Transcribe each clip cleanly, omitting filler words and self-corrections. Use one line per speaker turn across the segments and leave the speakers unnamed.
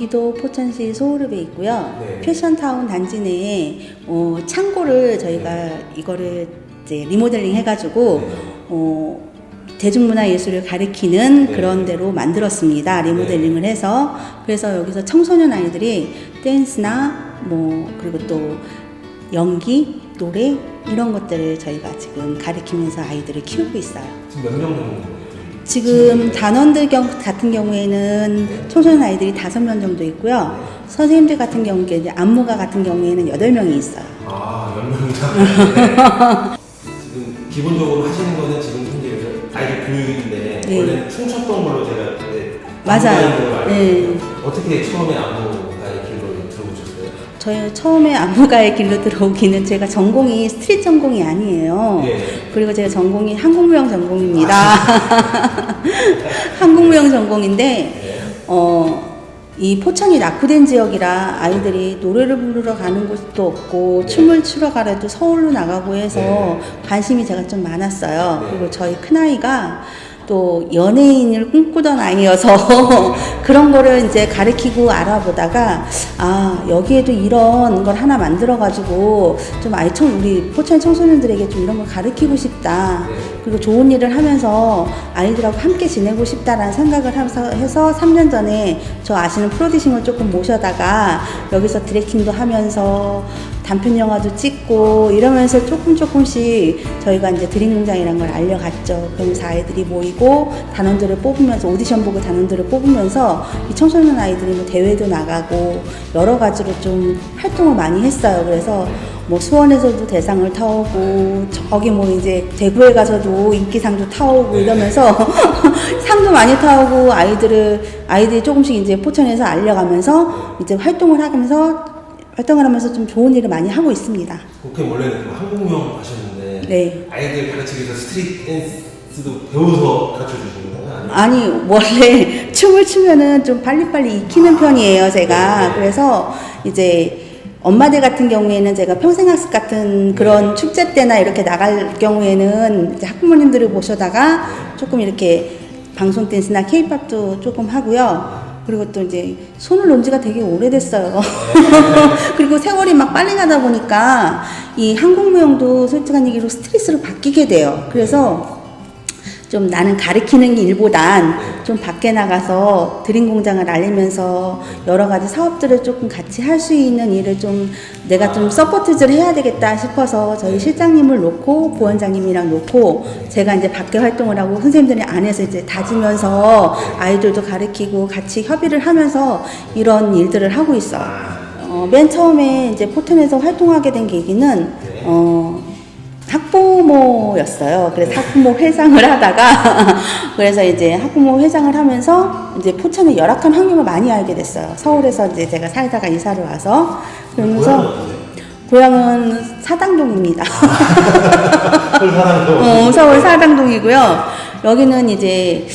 경기도 포천시 소울읍에 있고요.
네.
패션타운 단지 내에 창고를 저희가 이거를 이제 리모델링 해가지고 대중문화 예술을 가리키는
네.
그런 데로 만들었습니다. 리모델링을 해서. 그래서 여기서 청소년 아이들이 댄스나 그리고 또 연기, 노래 이런 것들을 저희가 지금 가리키면서 아이들을 키우고 있어요.
지금 몇 명 정도 돼요?
지금 단원들 같은 경우에는 청소년 아이들이 5명 정도 있고요. 선생님들 같은 경우에 이제 안무가 같은 경우에는 8명이 있어요.
아, 10명이나. 지금 기본적으로 하시는 거는 지금 현재 아이들 교육인데
네.
원래는 춤췄던 걸로 제가
맞아요.
알고
네.
있거든요. 어떻게 처음에 안무가의 길로 들어오셨어요?
저희 처음에 안무가의 길로 들어오기는 제가 전공이 스트릿 전공이 아니에요.
네.
그리고 제가 전공이 한국무용 전공입니다. 한국무용 전공인데
네.
이 포천이 낙후된 지역이라 아이들이 노래를 부르러 가는 곳도 없고 춤을 추러 가려도 서울로 나가고 해서 관심이 제가 좀 많았어요. 그리고 저희 큰아이가 또 연예인을 꿈꾸던 아이여서 그런 거를 이제 가르치고 알아보다가 여기에도 이런 걸 하나 만들어 가지고 좀 우리 포천 청소년들에게 좀 이런 걸 가르치고 싶다. 그리고 좋은 일을 하면서 아이들하고 함께 지내고 싶다라는 생각을 해서 3년 전에 저 아시는 프로듀싱을 조금 모셔다가 여기서 디렉팅도 하면서 단편 영화도 찍고 이러면서 조금씩 저희가 이제 드림농장이라는 걸 알려갔죠. 그러면서 아이들이 모이고 단원들을 뽑으면서 오디션 보고 단원들을 뽑으면서 이 청소년 아이들이 대회도 나가고 여러 가지로 좀 활동을 많이 했어요. 그래서 수원에서도 대상을 타오고 저기 이제 대구에 가서도 인기상도 타오고 이러면서 상도 많이 타오고 아이들이 조금씩 이제 포천에서 알려가면서 이제 활동을 하면서 좀 좋은 일을 많이 하고 있습니다.
그렇게 원래는 한국무용 하셨는데
네.
아이들 가르치기 위해서 스트릿 댄스도 배워서 가르쳐 주시는 거예요?
아니 원래 춤을 추면은 좀 빨리빨리 익히는 편이에요 제가. 그래서 이제 엄마들 같은 경우에는 제가 평생학습 같은 그런 축제 때나 이렇게 나갈 경우에는 이제 학부모님들을 모셔다가 조금 이렇게 방송 댄스나 케이팝도 조금 하고요. 그리고 또 이제 손을 놓은 지가 되게 오래됐어요. 그리고 세월이 막 빨리 가다 보니까 이 한국무용도 솔직한 얘기로 스트레스로 바뀌게 돼요. 그래서 좀 나는 가르치는 일보단 좀 밖에 나가서 드림 공장을 알리면서 여러 가지 사업들을 조금 같이 할 수 있는 일을 좀 내가 좀 서포트를 해야 되겠다 싶어서 저희 실장님을 놓고 부원장님이랑 놓고 제가 이제 밖에 활동을 하고 선생님들이 안에서 이제 다지면서 아이들도 가르치고 같이 협의를 하면서 이런 일들을 하고 있어요. 맨 처음에 이제 포천에서 활동하게 된 계기는 학부모였어요. 그래서 학부모 회장을 하다가 그래서 이제 학부모 회장을 하면서 이제 포천의 열악한 환경을 많이 알게 됐어요. 서울에서 이제 제가 살다가 이사를 와서 그러면서 고향은 사당동입니다. 서울 사당동이고요. 여기는 이제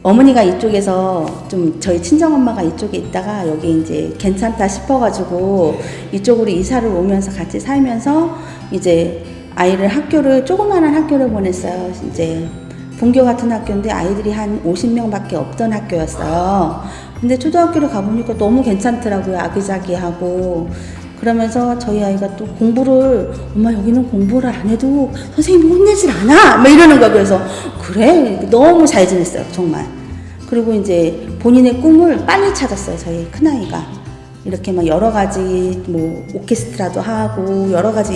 어머니가 이쪽에서 좀 저희 친정엄마가 이쪽에 있다가 여기 이제 괜찮다 싶어가지고 이쪽으로 이사를 오면서 같이 살면서 이제 아이를 조그마한 학교를 보냈어요. 이제 분교 같은 학교인데 아이들이 한 50명밖에 없던 학교였어요. 근데 초등학교를 가보니까 너무 괜찮더라고요. 아기자기하고. 그러면서 저희 아이가 또 엄마 여기는 공부를 안 해도 선생님이 혼내질 않아? 막 이러는 거예요. 그래서 그래? 너무 잘 지냈어요. 정말. 그리고 이제 본인의 꿈을 빨리 찾았어요. 저희 큰아이가. 이렇게 막 여러 가지 오케스트라도 하고 여러 가지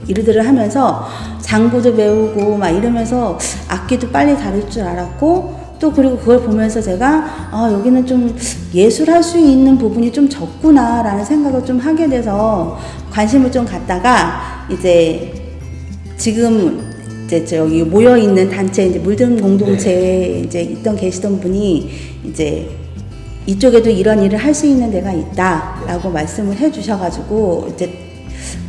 일들을 하면서 장구도 배우고 막 이러면서 악기도 빨리 다룰 줄 알았고 또 그리고 그걸 보면서 제가 여기는 좀 예술할 수 있는 부분이 좀 적구나라는 생각을 좀 하게 돼서 관심을 좀 갖다가 이제 지금 이제 여기 모여 있는 단체 이제 물든 공동체에 이제 계시던 분이 이제 이쪽에도 이런 일을 할 수 있는 데가 있다라고 말씀을 해주셔가지고 이제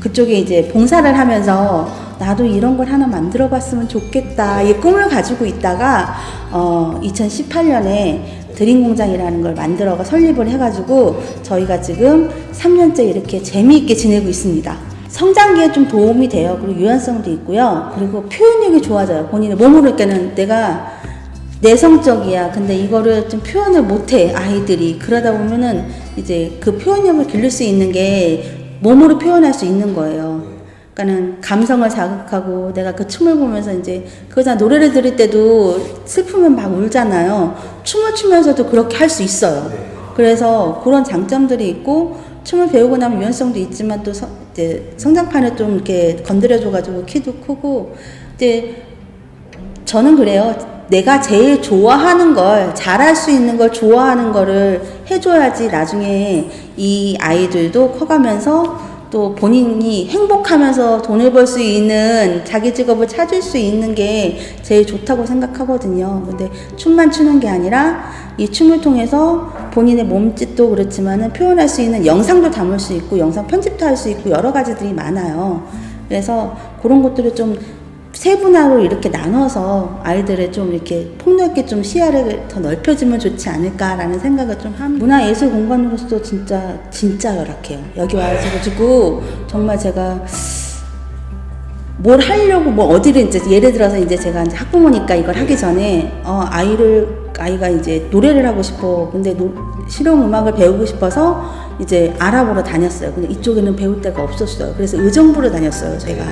그쪽에 이제 봉사를 하면서 나도 이런 걸 하나 만들어 봤으면 좋겠다 이 꿈을 가지고 있다가 2018년에 드림공장이라는 걸 설립을 해가지고 저희가 지금 3년째 이렇게 재미있게 지내고 있습니다. 성장기에 좀 도움이 돼요. 그리고 유연성도 있고요. 그리고 표현력이 좋아져요. 본인의 몸으로. 그러니까는 내가 내성적이야. 근데 이거를 좀 표현을 못해, 아이들이. 그러다 보면은 이제 그 표현력을 기를 수 있는 게 몸으로 표현할 수 있는 거예요. 그러니까는 감성을 자극하고 내가 그 춤을 보면서 이제 그거잖아. 노래를 들을 때도 슬프면 막 울잖아요. 춤을 추면서도 그렇게 할 수 있어요. 그래서 그런 장점들이 있고 춤을 배우고 나면 유연성도 있지만 또 이제 성장판을 좀 이렇게 건드려줘가지고 키도 크고 이제 저는 그래요. 내가 제일 좋아하는 걸, 잘할 수 있는 걸 좋아하는 거를 해줘야지 나중에 이 아이들도 커가면서 또 본인이 행복하면서 돈을 벌 수 있는 자기 직업을 찾을 수 있는 게 제일 좋다고 생각하거든요. 근데 춤만 추는 게 아니라 이 춤을 통해서 본인의 몸짓도 그렇지만은 표현할 수 있는 영상도 담을 수 있고 영상 편집도 할 수 있고 여러 가지들이 많아요. 그래서 그런 것들을 좀 세분화로 이렇게 나눠서 아이들의 좀 이렇게 폭넓게 좀 시야를 더 넓혀주면 좋지 않을까라는 생각을 좀 합니다. 문화예술 공간으로서 진짜 열악해요. 여기 와가지고 정말 제가 뭘 하려고 뭐 어디를 이제 예를 들어서 이제 제가 이제 학부모니까 이걸 하기 전에 아이가 이제 노래를 하고 싶어. 근데 실용 음악을 배우고 싶어서 이제 알아보러 다녔어요. 근데 이쪽에는 배울 데가 없었어요. 그래서 의정부를 다녔어요, 제가.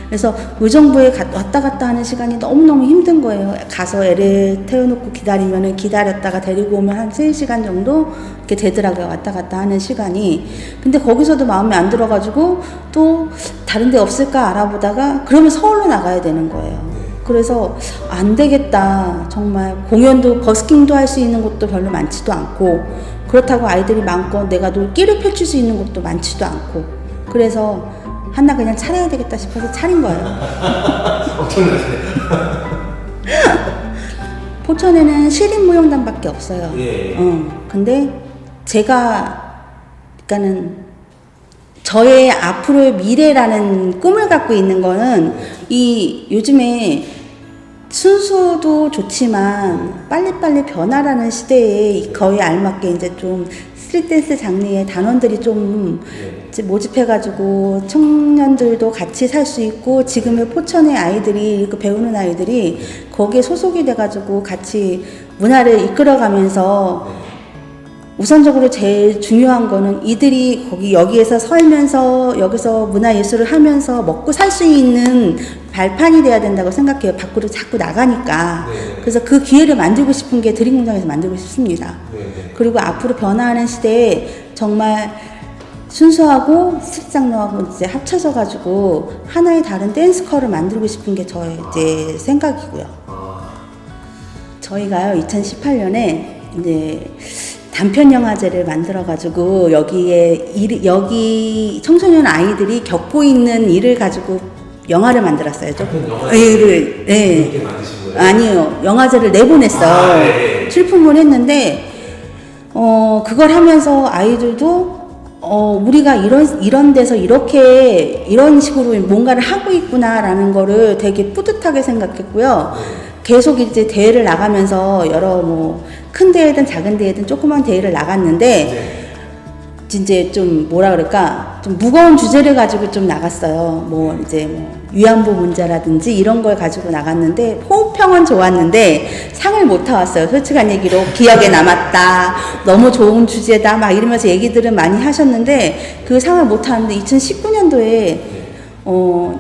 그래서 의정부에 왔다 갔다 하는 시간이 너무너무 힘든 거예요. 가서 애를 태워놓고 기다리면은 기다렸다가 데리고 오면 한 3시간 정도 이렇게 되더라고요. 왔다 갔다 하는 시간이. 근데 거기서도 마음에 안 들어가지고 또 다른 데 없을까 알아보다가 그러면 서울로 나가야 되는 거예요. 그래서 안 되겠다. 정말 공연도 버스킹도 할 수 있는 곳도 별로 많지도 않고 그렇다고 아이들이 많고 내가 끼를 펼칠 수 있는 곳도 많지도 않고 그래서 하나 그냥 차려야 되겠다 싶어서 차린 거예요.
엄청나세요.
포천에는 시립무용단밖에 없어요.
예.
근데 그러니까는 저의 앞으로의 미래라는 꿈을 갖고 있는 거는 이 요즘에 순수도 좋지만 빨리빨리 변화라는 시대에 거의 알맞게 이제 좀 스트릿댄스 장르의 단원들이 좀 모집해가지고 청년들도 같이 살 수 있고 지금의 포천의 아이들이 그 배우는 아이들이 거기에 소속이 돼가지고 같이 문화를 이끌어가면서 우선적으로 제일 중요한 거는 이들이 여기에서 살면서 여기서 문화예술을 하면서 먹고 살 수 있는 발판이 돼야 된다고 생각해요. 밖으로 자꾸 나가니까. 그래서 그 기회를 만들고 싶은 게 드림공장에서 만들고 싶습니다. 그리고 앞으로 변화하는 시대에 정말 순수하고 스트릿 장르하고 이제 합쳐져 가지고 하나의 다른 댄스컬을 만들고 싶은 게 저의 이제 생각이고요. 저희가요 2018년에 이제 단편 영화제를 만들어 가지고 여기 청소년 아이들이 겪고 있는 일을 가지고 영화를 만들었어요.
단편
영화를 네.
만드신 거예요?
아니요. 영화제를 내보냈어요.
네.
출품을 했는데 그걸 하면서 아이들도 우리가 이런 데서 이런 식으로 뭔가를 하고 있구나라는 거를 되게 뿌듯하게 생각했고요. 계속 이제 대회를 나가면서 여러 큰 대회든 작은 대회든 조그만 대회를 나갔는데 이제 좀 뭐라 그럴까 좀 무거운 주제를 가지고 좀 나갔어요. 위안부 문제라든지 이런 걸 가지고 나갔는데 호흡평은 좋았는데 상을 못 타왔어요. 솔직한 얘기로 기억에 남았다. 너무 좋은 주제다. 막 이러면서 얘기들은 많이 하셨는데 그 상을 못 타왔는데 2019년도에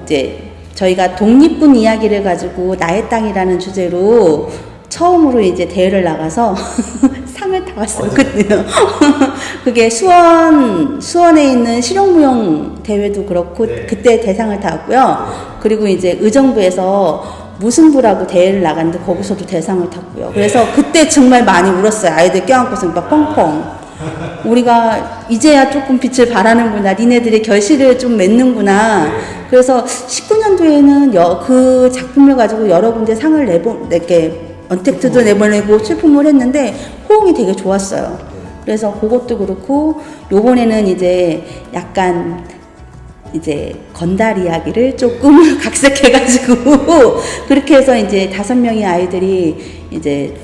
이제 저희가 독립군 이야기를 가지고 나의 땅이라는 주제로 처음으로 이제 대회를 나가서 상을 타왔었거든요. 그게 수원에 있는 실용무용 대회도 그렇고 그때 대상을 타왔고요. 그리고 이제 의정부에서 무승부라고 대회를 나갔는데 거기서도 대상을 탔고요. 그래서 그때 정말 많이 울었어요. 아이들 껴안고서 막 펑펑. 우리가 이제야 조금 빛을 발하는구나. 니네들의 결실을 좀 맺는구나. 그래서 19년도에는 그 작품을 가지고 여러 군데 상을 이렇게 언택트도 내보내고 출품을 했는데 호응이 되게 좋았어요. 그래서 그것도 그렇고 요번에는 이제 약간 이제 건달 이야기를 조금 각색해가지고 그렇게 해서 이제 5명의 아이들이 이제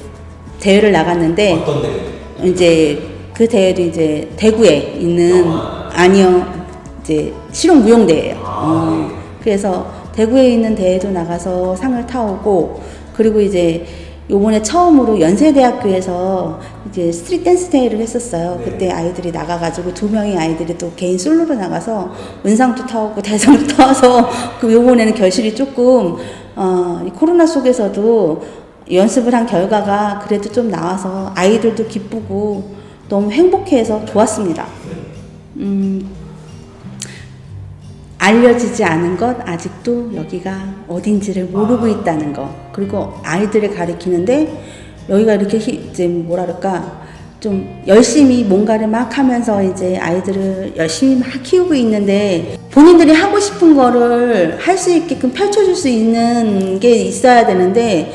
대회를 나갔는데
어떤 대회?
이제 그 대회도 이제 대구에 있는 아니요 이제 실용무용대회예요. 그래서 대구에 있는 대회도 나가서 상을 타오고 그리고 이제 요번에 처음으로 연세대학교에서 이제 스트릿 댄스 대회를 했었어요.
네.
그때 아이들이 나가가지고 2명의 아이들이 또 개인 솔로로 나가서 은상도 타오고 대상도 타와서 그 요번에는 결실이 조금 이 코로나 속에서도 연습을 한 결과가 그래도 좀 나와서 아이들도 기쁘고 너무 행복해서 좋았습니다. 알려지지 않은 것, 아직도 여기가 어딘지를 모르고 있다는 것. 그리고 아이들을 가리키는데 여기가 이렇게 이제 뭐랄까 좀 열심히 뭔가를 막 하면서 이제 아이들을 열심히 막 키우고 있는데 본인들이 하고 싶은 거를 할 수 있게끔 펼쳐줄 수 있는 게 있어야 되는데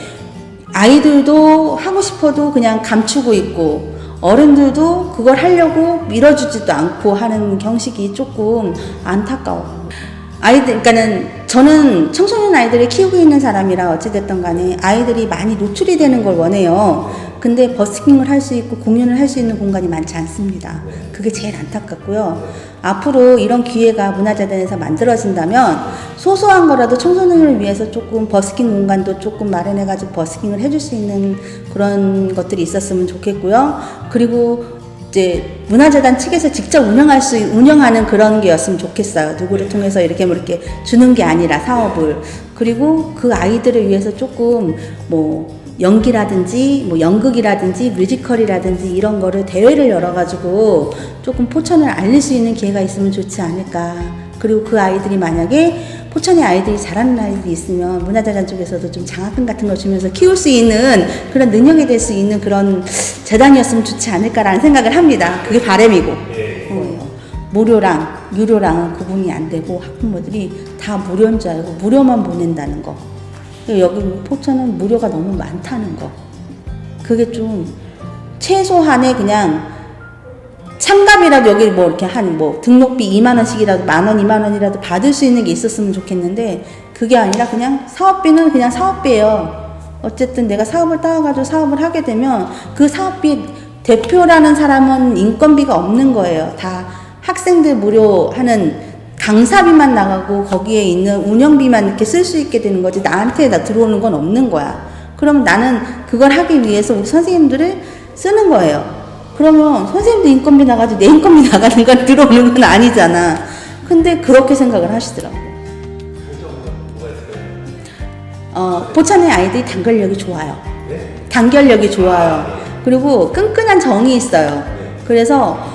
아이들도 하고 싶어도 그냥 감추고 있고 어른들도 그걸 하려고 밀어주지도 않고 하는 형식이 조금 안타까워. 아이들, 그러니까는 저는 청소년 아이들을 키우고 있는 사람이라 어찌됐든 간에 아이들이 많이 노출이 되는 걸 원해요. 근데 버스킹을 할 수 있고 공연을 할 수 있는 공간이 많지 않습니다. 그게 제일 안타깝고요. 앞으로 이런 기회가 문화재단에서 만들어진다면 소소한 거라도 청소년을 위해서 조금 버스킹 공간도 조금 마련해가지고 버스킹을 해줄 수 있는 그런 것들이 있었으면 좋겠고요. 그리고 이제 문화재단 측에서 직접 운영하는 그런 게였으면 좋겠어요. 누구를 통해서 이렇게 뭐 이렇게 주는 게 아니라 사업을. 그리고 그 아이들을 위해서 조금 뭐 연기라든지 뭐 연극이라든지 뮤지컬이라든지 이런 거를 대회를 열어가지고 조금 포천을 알릴 수 있는 기회가 있으면 좋지 않을까. 그리고 그 아이들이 만약에 포천에 아이들이 잘하는 아이들이 있으면 문화재단 쪽에서도 좀 장학금 같은 걸 주면서 키울 수 있는 그런 능력이 될 수 있는 그런 재단이었으면 좋지 않을까라는 생각을 합니다. 그게 바람이고. 무료랑 유료랑은 구분이 안 되고 학부모들이 다 무료인 줄 알고 무료만 보낸다는 거. 여기 포천은 무료가 너무 많다는 거. 그게 좀 최소한의 그냥 참가비라도 여기 뭐 이렇게 한 뭐 등록비 2만원씩이라도 만원 2만원이라도 받을 수 있는 게 있었으면 좋겠는데 그게 아니라 그냥 사업비는 그냥 사업비예요. 어쨌든 내가 사업을 따와가지고 사업을 하게 되면 그 사업비 대표라는 사람은 인건비가 없는 거예요. 다 학생들 무료 하는 강사비만 나가고 거기에 있는 운영비만 이렇게 쓸 수 있게 되는 거지 나한테 다 들어오는 건 없는 거야. 그럼 나는 그걸 하기 위해서 우리 선생님들을 쓰는 거예요. 그러면 선생님도 인건비 나가지 내 인건비 나가는 건 들어오는 건 아니잖아. 근데 그렇게 생각을 하시더라고요. 포천의 아이들이 단결력이 좋아요. 단결력이 좋아요. 그리고 끈끈한 정이 있어요. 그래서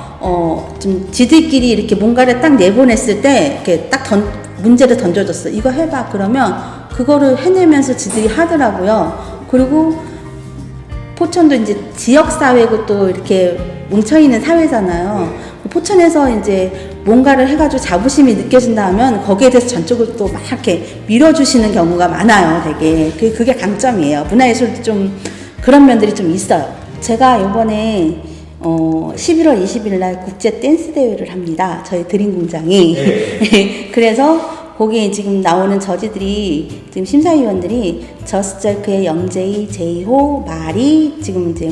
좀 지들끼리 이렇게 뭔가를 딱 내보냈을 때 이렇게 딱 문제를 던져줬어. 이거 해봐. 그러면 그거를 해내면서 지들이 하더라고요. 그리고 포천도 이제 지역사회고 또 이렇게 뭉쳐있는 사회잖아요. 포천에서 이제 뭔가를 해가지고 자부심이 느껴진다 하면 거기에 대해서 전적으로 또 막 이렇게 밀어주시는 경우가 많아요. 되게. 그게 강점이에요. 문화예술도 좀 그런 면들이 좀 있어요. 제가 이번에 11월 20일 날 국제 댄스 대회를 합니다. 저희 드림 공장이. 그래서 거기에 지금 나오는 저지들이 지금 심사위원들이 저스절크의 영재이, 제이호, 마리 지금 이제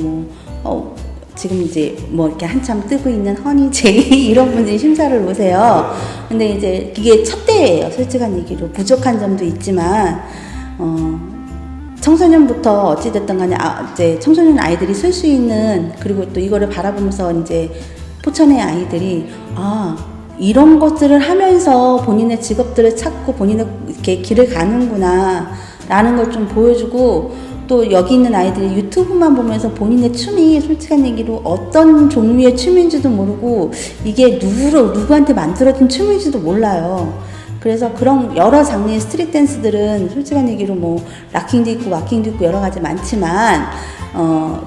지금 이제 뭐 이렇게 한참 뜨고 있는 허니, 제이 이런 분들이 심사를 오세요. 근데 이제 이게 첫 대회예요. 솔직한 얘기로 부족한 점도 있지만 청소년부터 어찌됐든 간에 이제 청소년 아이들이 쓸 수 있는 그리고 또 이거를 바라보면서 이제 포천의 아이들이 이런 것들을 하면서 본인의 직업들을 찾고 본인의 이렇게 길을 가는구나 라는 걸 좀 보여주고 또 여기 있는 아이들이 유튜브만 보면서 본인의 춤이 솔직한 얘기로 어떤 종류의 춤인지도 모르고 이게 누구한테 만들어진 춤인지도 몰라요. 그래서 그런 여러 장르의 스트릿 댄스들은 솔직한 얘기로 뭐 락킹도 있고 왁킹도 있고 여러 가지 많지만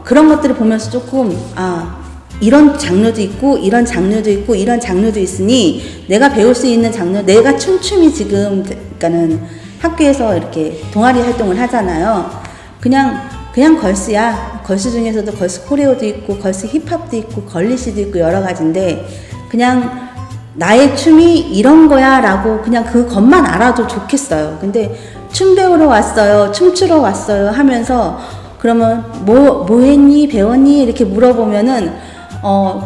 그런 것들을 보면서 조금 이런 장르도 있고 이런 장르도 있고 이런 장르도 있으니 내가 배울 수 있는 장르 내가 춤이 지금 그러니까는 학교에서 이렇게 동아리 활동을 하잖아요. 그냥 걸스야. 걸스 중에서도 걸스 코레오도 있고 걸스 힙합도 있고 걸리시도 있고 여러 가지인데 그냥 나의 춤이 이런 거야 라고 그냥 그것만 알아도 좋겠어요. 근데 춤 배우러 왔어요, 춤추러 왔어요 하면서 그러면 뭐 했니, 배웠니 이렇게 물어보면은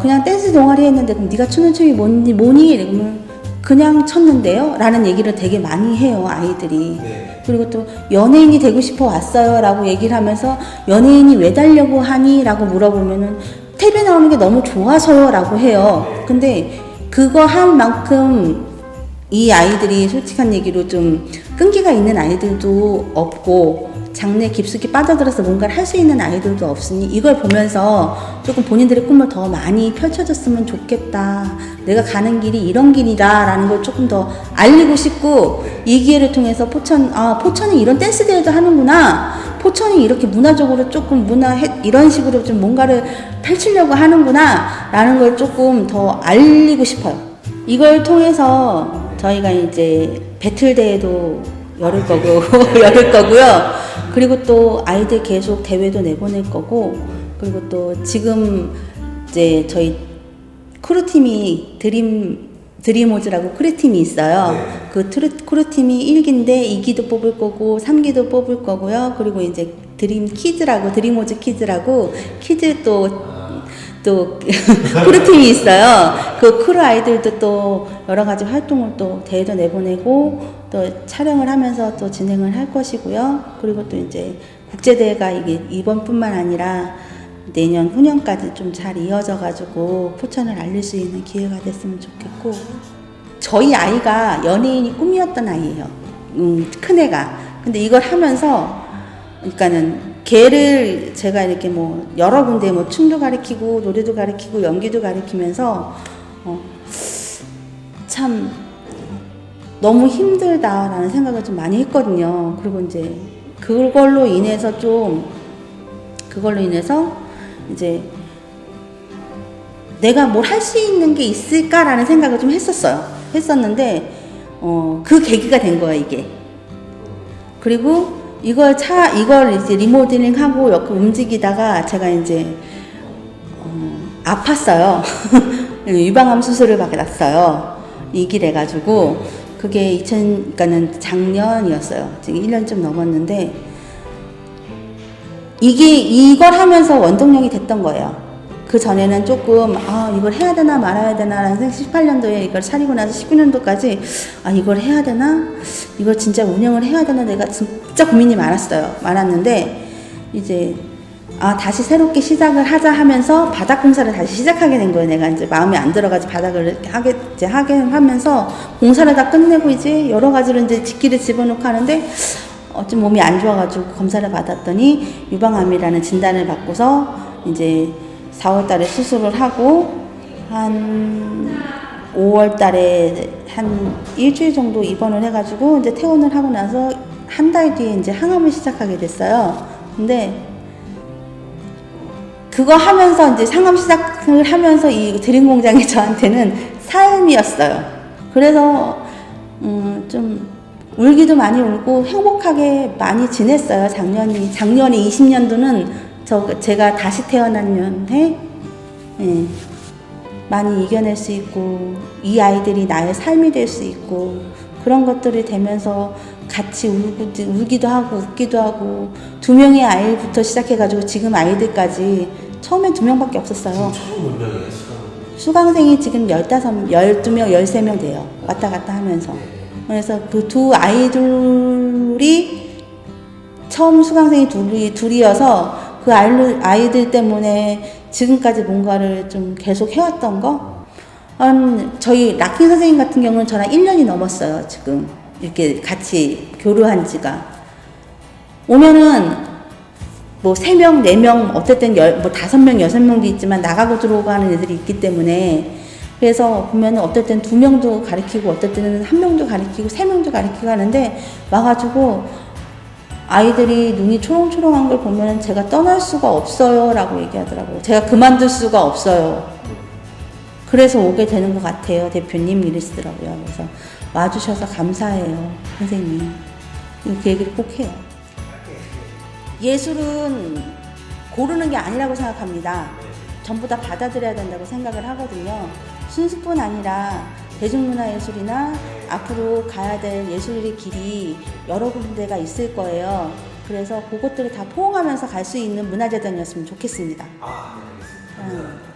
그냥 댄스 동아리 했는데 그럼 네가 추는 춤이 뭐니? 이러면 그냥 쳤는데요? 라는 얘기를 되게 많이 해요, 아이들이.
네.
그리고 또 연예인이 되고 싶어 왔어요 라고 얘기를 하면서 연예인이 왜 되려고 하니? 라고 물어보면은 텔레비 나오는 게 너무 좋아서요 라고 해요. 근데 그거 한 만큼 이 아이들이 솔직한 얘기로 좀 끈기가 있는 아이들도 없고 장래 깊숙이 빠져들어서 뭔가를 할 수 있는 아이들도 없으니 이걸 보면서 조금 본인들의 꿈을 더 많이 펼쳐줬으면 좋겠다. 내가 가는 길이 이런 길이다 라는 걸 조금 더 알리고 싶고 이 기회를 통해서 포천이 이런 댄스 대회도 하는구나. 포천이 이렇게 문화적으로 조금 이런 식으로 좀 뭔가를 펼치려고 하는구나 라는 걸 조금 더 알리고 싶어요. 이걸 통해서 저희가 이제 배틀 대회도 열을 거고요. 그리고 또 아이들 계속 대회도 내보낼 거고, 그리고 또 지금 이제 저희 크루팀이 드림오즈라고 크루팀이 있어요.
네.
그 크루팀이 1기인데 2기도 뽑을 거고 3기도 뽑을 거고요. 그리고 이제 드림오즈 키즈라고 키즈 또 크루팀이 있어요. 그 크루 아이들도 또 여러 가지 활동을 또 대회도 내보내고 또 촬영을 하면서 또 진행을 할 것이고요. 그리고 또 이제 국제대회가 이게 이번뿐만 아니라 내년 후년까지 좀 잘 이어져가지고 포천을 알릴 수 있는 기회가 됐으면 좋겠고, 저희 아이가 연예인이 꿈이었던 아이예요. 큰애가. 근데 이걸 하면서 그러니까는 걔를 제가 이렇게 뭐 여러 군데 뭐 춤도 가르치고 노래도 가르치고 연기도 가르치면서 참 너무 힘들다라는 생각을 좀 많이 했거든요. 그리고 이제 그걸로 인해서 이제 내가 뭘 할 수 있는 게 있을까라는 생각을 좀 했었는데 그 계기가 된 거야 이게. 그리고 이걸 이제 리모델링하고 이렇게 움직이다가 제가 이제 아팠어요. 유방암 수술을 받았어요. 이길해가지고 그게 그러니까는 작년이었어요. 지금 1년 좀 넘었는데 이걸 하면서 원동력이 됐던 거예요. 그 전에는 조금 이걸 해야 되나 말아야 되나 라는 생각, 18년도에 이걸 차리고 나서 19년도까지 이걸 해야 되나? 이걸 진짜 운영을 해야 되나? 내가 진짜 고민이 많았는데 이제 다시 새롭게 시작을 하자 하면서 바닥 공사를 다시 시작하게 된 거예요. 내가 이제 마음에 안 들어가지고 바닥을 하게 하면서 공사를 다 끝내고 이제 여러 가지로 이제 직기를 집어넣고 하는데 좀 몸이 안 좋아가지고 검사를 받았더니 유방암이라는 진단을 받고서 이제 4월 달에 수술을 하고 한 5월 달에 한 일주일 정도 입원을 해가지고 이제 퇴원을 하고 나서 한 달 뒤에 이제 항암을 시작하게 됐어요. 근데 그거 하면서 이제 상암 시작을 하면서 이 드림 공장이 저한테는 삶이었어요. 그래서 좀 울기도 많이 울고 행복하게 많이 지냈어요. 작년에 20년도는 제가 다시 태어난 해 많이 이겨낼 수 있고 이 아이들이 나의 삶이 될 수 있고 그런 것들이 되면서 같이 울기도 하고 웃기도 하고 2명의 아이부터 시작해가지고 지금 아이들까지 처음엔 2명밖에 없었어요.
처음 몇 명이에요?
수강생이 지금 12명, 13명 돼요. 왔다 갔다 하면서. 그래서 그 두 아이들이 처음 수강생이 둘이어서 그 아이들 때문에 지금까지 뭔가를 좀 계속 해왔던 거? 저희 락킹 선생님 같은 경우는 저랑 1년이 넘었어요, 지금. 이렇게 같이 교류한 지가. 오면은 뭐 3명, 4명, 어쨌든 5명, 6명도 있지만 나가고 들어오고 하는 애들이 있기 때문에 그래서 보면은 어떨 땐 2명도 가르치고 어떨 때는 1명도 가르치고 3명도 가르치고 하는데 와가지고 아이들이 눈이 초롱초롱한 걸 보면 제가 떠날 수가 없어요 라고 얘기하더라고요. 제가 그만둘 수가 없어요. 그래서 오게 되는 것 같아요, 대표님 이러시더라고요. 그래서 와주셔서 감사해요, 선생님. 그 얘기를 꼭 해요. 예술은 고르는 게 아니라고 생각합니다. 전부 다 받아들여야 된다고 생각을 하거든요. 순수뿐 아니라 대중문화예술이나 앞으로 가야 될 예술의 길이 여러 군데가 있을 거예요. 그래서 그것들을 다 포옹하면서 갈 수 있는 문화재단이었으면 좋겠습니다.
네, 알겠습니다.